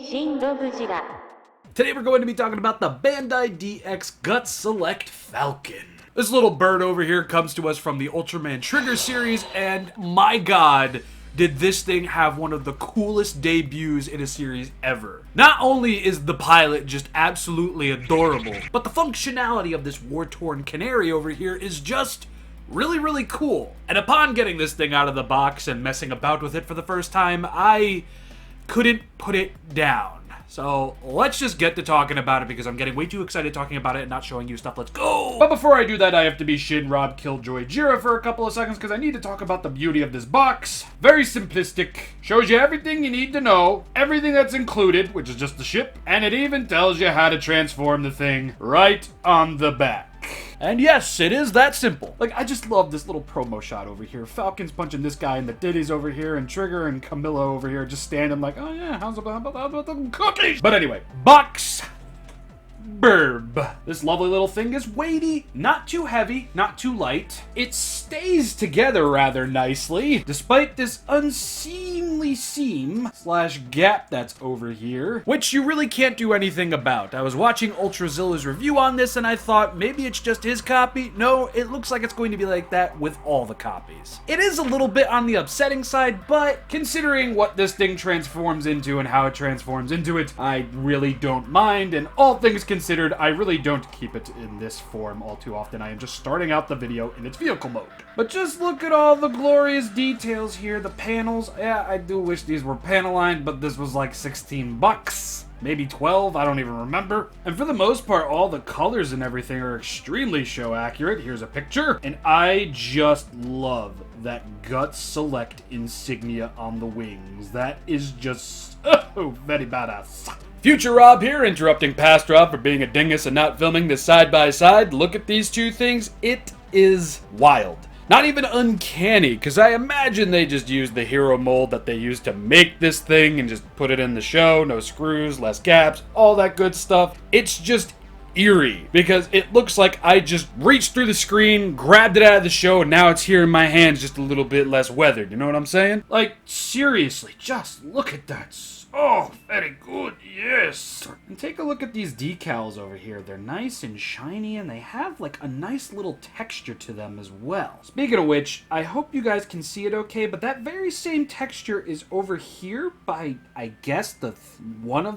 ShinRobjira. Today we're going to be talking about the Bandai DX Gut Select Falcon. This little bird over here comes to us from the Ultraman Trigger series, and my god, did this thing have one of the coolest debuts in a series ever. Not only is the pilot just absolutely adorable, but the functionality of this war-torn canary over here is just really cool. And upon getting this thing out of the box and messing about with it for the first time, I couldn't put it down. So let's just get to talking about it because I'm getting way too excited talking about it and not showing you stuff. Let's go! But before I do that, I have to be Georgina for a couple of seconds because I need to talk about the beauty of this box. Very simplistic. Shows you everything you need to know, everything that's included, which is just the ship, and it even tells you how to transform the thing right on the back. And yes, it is that simple. Like, I just love this little promo shot over here. Falcon's punching this guy in the ditties over here, and Trigger and Camilla over here just standing like, oh yeah, how about the cookies? But anyway, box BIRB. This lovely little thing is weighty, not too heavy, not too light. It stays together rather nicely, despite this unseemly seam/gap that's over here, which you really can't do anything about. I was watching Ultrazilla's review on this and I thought maybe it's just his copy. No, it looks like it's going to be like that with all the copies. It is a little bit on the upsetting side, but considering what this thing transforms into and how it transforms into it, I really don't mind, and all things considered, I really don't keep it in this form all too often. I am just starting out the video in its vehicle mode. But just look at all the glorious details here. The panels, yeah, I do wish these were panel lined, but this was like 16 bucks. Maybe 12, I don't even remember. And for the most part, all the colors and everything are extremely show accurate. Here's a picture. And I just love that Gut Select insignia on the wings. That is just so very badass. Future Rob here, interrupting past Rob for being a dingus and not filming this side by side. Look at these two things. It is wild. Not even uncanny, because I imagine they just used the hero mold that they used to make this thing and just put it in the show. No screws, less gaps, all that good stuff. It's just eerie, because it looks like I just reached through the screen, grabbed it out of the show, and now it's here in my hands just a little bit less weathered. You know what I'm saying? Like, seriously, just look at that. Oh, very good, yes. And take a look at these decals over here. They're nice and shiny, and they have like a nice little texture to them as well. Speaking of which, I hope you guys can see it okay, but that very same texture is over here by, I guess,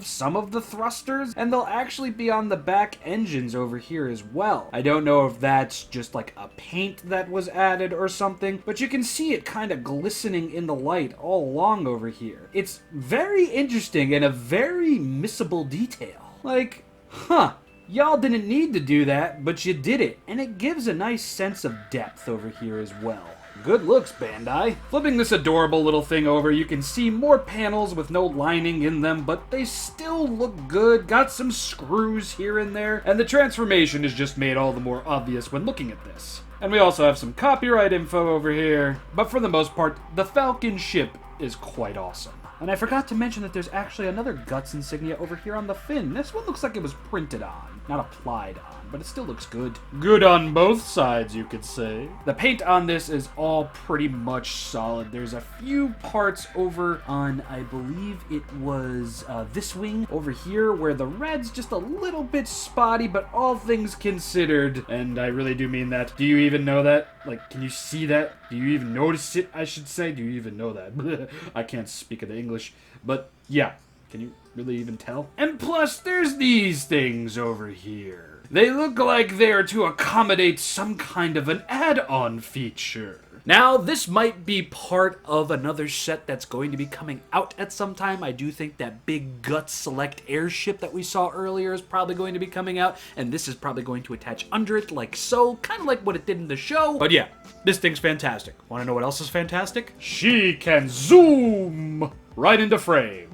some of the thrusters, and they'll actually be on the back engines over here as well. I don't know if that's just like a paint that was added or something, but you can see it kind of glistening in the light all along over here. It's very interesting and a very missable detail. Like, huh, y'all didn't need to do that, but you did it. And it gives a nice sense of depth over here as well. Good looks, Bandai. Flipping this adorable little thing over, you can see more panels with no lining in them, but they still look good. Got some screws here and there, and the transformation is just made all the more obvious when looking at this. And we also have some copyright info over here, but for the most part, the Falcon ship is quite awesome. And I forgot to mention that there's actually another Guts insignia over here on the fin. This one looks like it was printed on, not applied on, but it still looks good. Good on both sides, you could say. The paint on this is all pretty much solid. There's a few parts over on, I believe it was this wing over here, where the red's just a little bit spotty, but all things considered, and I really do mean that. Do you even know that? Like, can you see that? Do you even notice it, I should say? Do you even know that? I can't speak of the English, but yeah. Can you really even tell? And plus, there's these things over here. They look like they are to accommodate some kind of an add-on feature. Now, this might be part of another set that's going to be coming out at some time. I do think that big Gut Select airship that we saw earlier is probably going to be coming out, and this is probably going to attach under it like so, kind of like what it did in the show. But yeah, this thing's fantastic. Want to know what else is fantastic? She can zoom right into frame.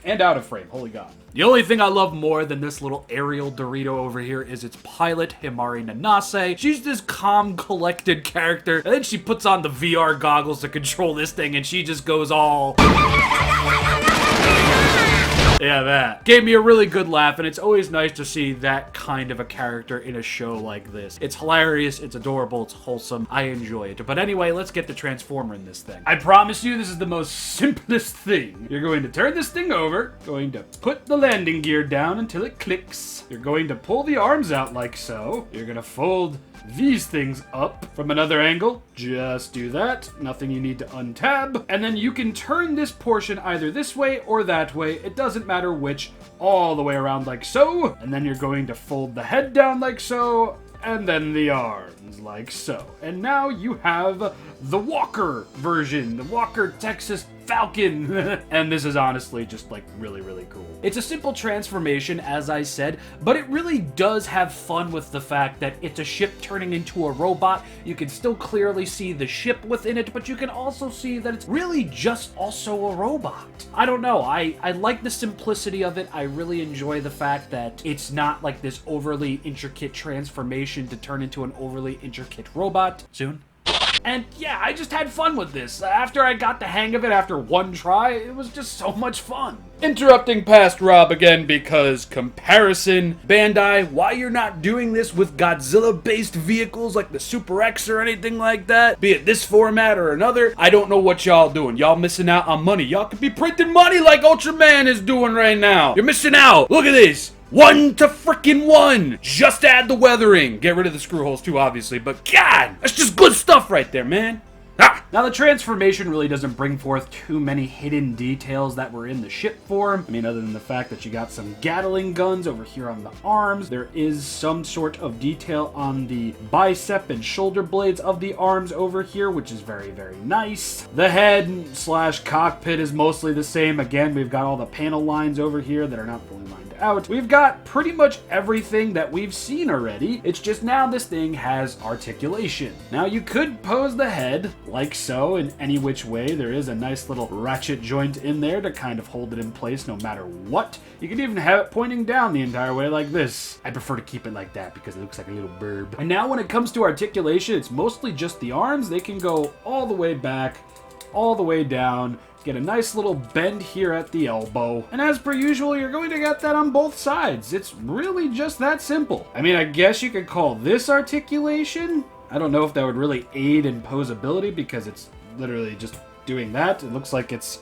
And out of frame, holy god. The only thing I love more than this little aerial Dorito over here is its pilot, Himari Nanase. She's this calm, collected character, and then she puts on the VR goggles to control this thing, and she just goes all... Yeah, that. Gave me a really good laugh, and it's always nice to see that kind of a character in a show like this. It's hilarious, it's adorable, it's wholesome. I enjoy it. But anyway, let's get the Transformer in this thing. I promise you, this is the most simplest thing. You're going to turn this thing over, going to put the landing gear down until it clicks. You're going to pull the arms out like so. You're gonna fold these things up from another angle. Just do that. Nothing you need to untab. And then you can turn this portion either this way or that way. It doesn't matter which. All the way around like so. And then you're going to fold the head down like so. And then the arms like so. And now you have the Walker version. The Walker Texas Falcon. And this is honestly just like really, really cool. It's a simple transformation, as I said, but it really does have fun with the fact that it's a ship turning into a robot. You can still clearly see the ship within it, but you can also see that it's really just also a robot. I don't know. I like the simplicity of it. I really enjoy the fact that it's not like this overly intricate transformation to turn into an overly intricate robot. Soon. And yeah, I just had fun with this. After I got the hang of it after one try, it was just so much fun. Interrupting past Rob again because comparison. Bandai, why you're not doing this with Godzilla-based vehicles like the Super X or anything like that, be it this format or another, I don't know what y'all doing. Y'all missing out on money. Y'all could be printing money like Ultraman is doing right now. You're missing out. Look at this. 1-to-frickin-1! Just add the weathering. Get rid of the screw holes too, obviously, but God, that's just good stuff right there, man. Ah. Now, the transformation really doesn't bring forth too many hidden details that were in the ship form. I mean, other than the fact that you got some Gatling guns over here on the arms. There is some sort of detail on the bicep and shoulder blades of the arms over here, which is very, very nice. The head slash cockpit is mostly the same. Again, we've got all the panel lines over here that are not fully lined out. We've got pretty much everything that we've seen already. It's just now this thing has articulation. Now, you could pose the head like so in any which way. There is a nice little ratchet joint in there to kind of hold it in place no matter what. You can even have it pointing down the entire way like this. I prefer to keep it like that because it looks like a little bird. And now when it comes to articulation, it's mostly just the arms. They can go all the way back, all the way down. Get a nice little bend here at the elbow. And as per usual, you're going to get that on both sides. It's really just that simple. I mean, I guess you could call this articulation. I don't know if that would really aid in posability because it's literally just doing that. It looks like it's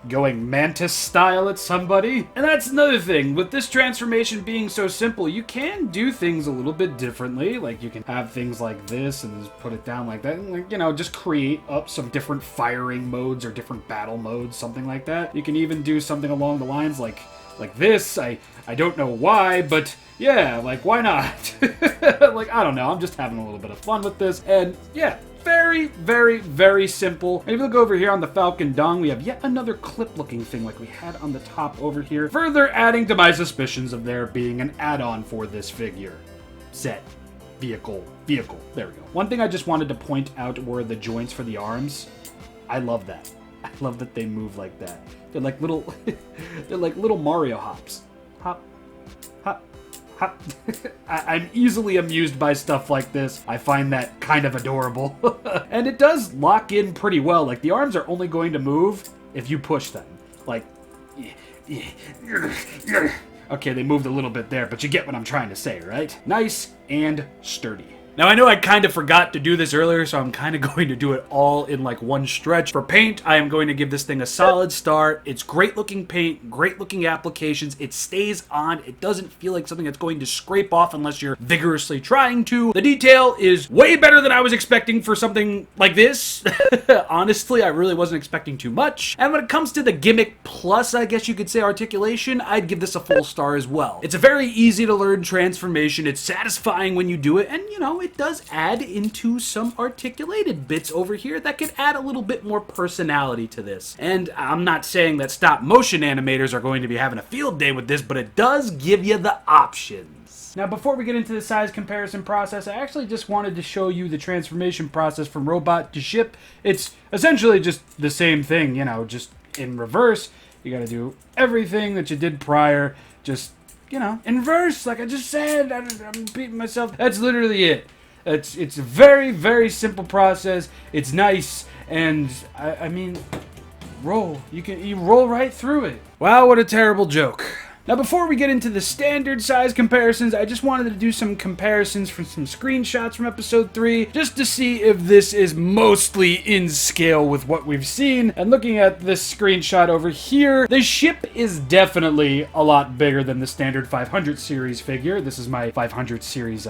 going mantis style at somebody. And that's another thing. With this transformation being so simple, you can do things a little bit differently. Like you can have things like this and just put it down like that. And like, you know, just create up some different firing modes or different battle modes, something like that. You can even do something along the lines like this. I don't know why, but yeah, like why not? Like, I don't know. I'm just having a little bit of fun with this. And yeah, very, very, very simple. And if you look over here on the Falcon Dong, we have yet another clip-looking thing like we had on the top over here, further adding to my suspicions of there being an add-on for this figure. Set. Vehicle. There we go. One thing I just wanted to point out were the joints for the arms. I love that. I love that they move like that. They're like little, they're like little Mario hops. Hop, hop, hop. I'm easily amused by stuff like this. I find that kind of adorable. And it does lock in pretty well. Like, the arms are only going to move if you push them. Like, okay, they moved a little bit there, but you get what I'm trying to say, right? Nice and sturdy. Now, I know I kind of forgot to do this earlier, so I'm kind of going to do it all in like one stretch. For paint, I am going to give this thing a solid start. It's great looking paint, great looking applications. It stays on. It doesn't feel like something that's going to scrape off unless you're vigorously trying to. The detail is way better than I was expecting for something like this. Honestly, I really wasn't expecting too much. And when it comes to the gimmick plus, I guess you could say, articulation, I'd give this a full star as well. It's a very easy to learn transformation. It's satisfying when you do it, and you know, it does add into some articulated bits over here that could add a little bit more personality to this. And I'm not saying that stop motion animators are going to be having a field day with this, but it does give you the options. Now, before we get into the size comparison process, I actually just wanted to show you the transformation process from robot to ship. It's essentially just the same thing, you know, just in reverse. You gotta do everything that you did prior, just, you know, in reverse, like I just said. I'm repeating myself. That's literally it. It's a very, very simple process. It's nice, and I mean, roll. You roll right through it. Wow, what a terrible joke. Now before we get into the standard size comparisons, I just wanted to do some comparisons from some screenshots from episode 3, just to see if this is mostly in scale with what we've seen. And looking at this screenshot over here, the ship is definitely a lot bigger than the standard 500 series figure. This is my 500 series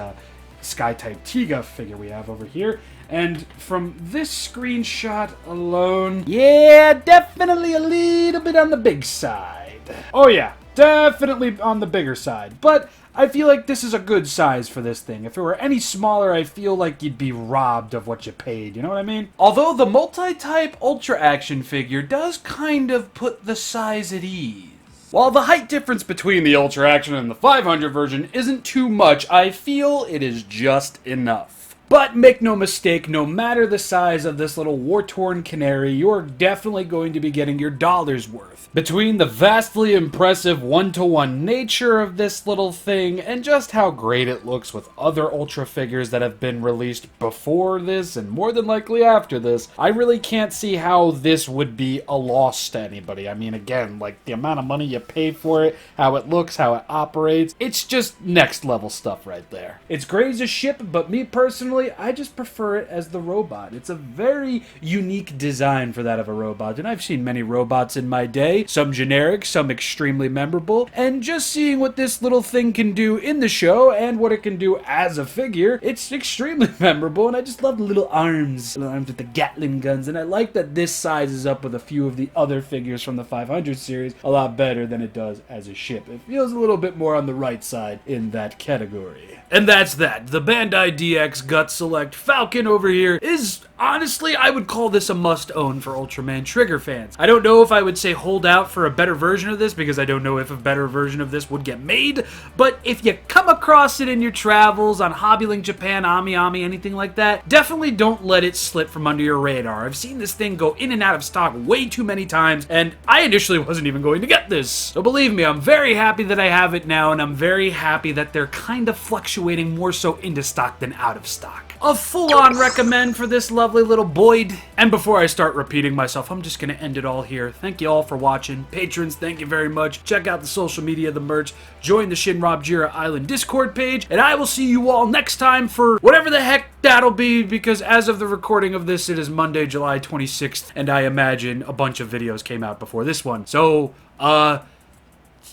Sky-type Tiga figure we have over here. And from this screenshot alone, yeah, definitely a little bit on the big side. Oh yeah, definitely on the bigger side. But I feel like this is a good size for this thing. If it were any smaller, I feel like you'd be robbed of what you paid, you know what I mean? Although the multi-type Ultra Action figure does kind of put the size at ease. While the height difference between the Ultra Action and the 500 version isn't too much, I feel it is just enough. But make no mistake, no matter the size of this little war-torn canary, you're definitely going to be getting your dollar's worth. Between the vastly impressive one-to-one nature of this little thing, and just how great it looks with other Ultra figures that have been released before this, and more than likely after this, I really can't see how this would be a loss to anybody. I mean, again, like, the amount of money you pay for it, how it looks, how it operates, it's just next-level stuff right there. It's great as a ship, but me personally, I just prefer it as the robot. It's a very unique design for that of a robot, and I've seen many robots in my day, some generic, some extremely memorable, and just seeing what this little thing can do in the show and what it can do as a figure, it's extremely memorable, and I just love the little arms with the Gatling guns, and I like that this sizes up with a few of the other figures from the 500 series a lot better than it does as a ship. It feels a little bit more on the right side in that category. And that's that. The Bandai DX Gut Select Falcon over here is, honestly, I would call this a must-own for Ultraman Trigger fans. I don't know if I would say hold out for a better version of this, because I don't know if a better version of this would get made, but if you come across it in your travels on Hobbylink Japan, Ami, anything like that, definitely don't let it slip from under your radar. I've seen this thing go in and out of stock way too many times, and I initially wasn't even going to get this. So believe me, I'm very happy that I have it now, and I'm very happy that they're kind of fluctuating more so into stock than out of stock. A full-on recommend for this lovely little Boyd. And before I start repeating myself, I'm just going to end it all here. Thank you all for watching. Patrons, thank you very much. Check out the social media, the merch. Join the ShinRobjira Island Discord page. And I will see you all next time for whatever the heck that'll be, because as of the recording of this, it is Monday, July 26th. And I imagine a bunch of videos came out before this one. So,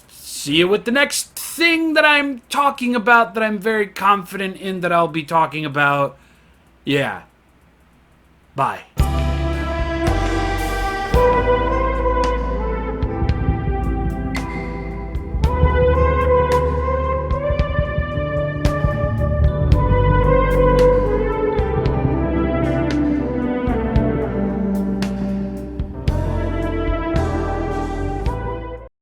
see you with the next thing that I'm talking about, that I'm very confident in that I'll be talking about. Yeah. Bye.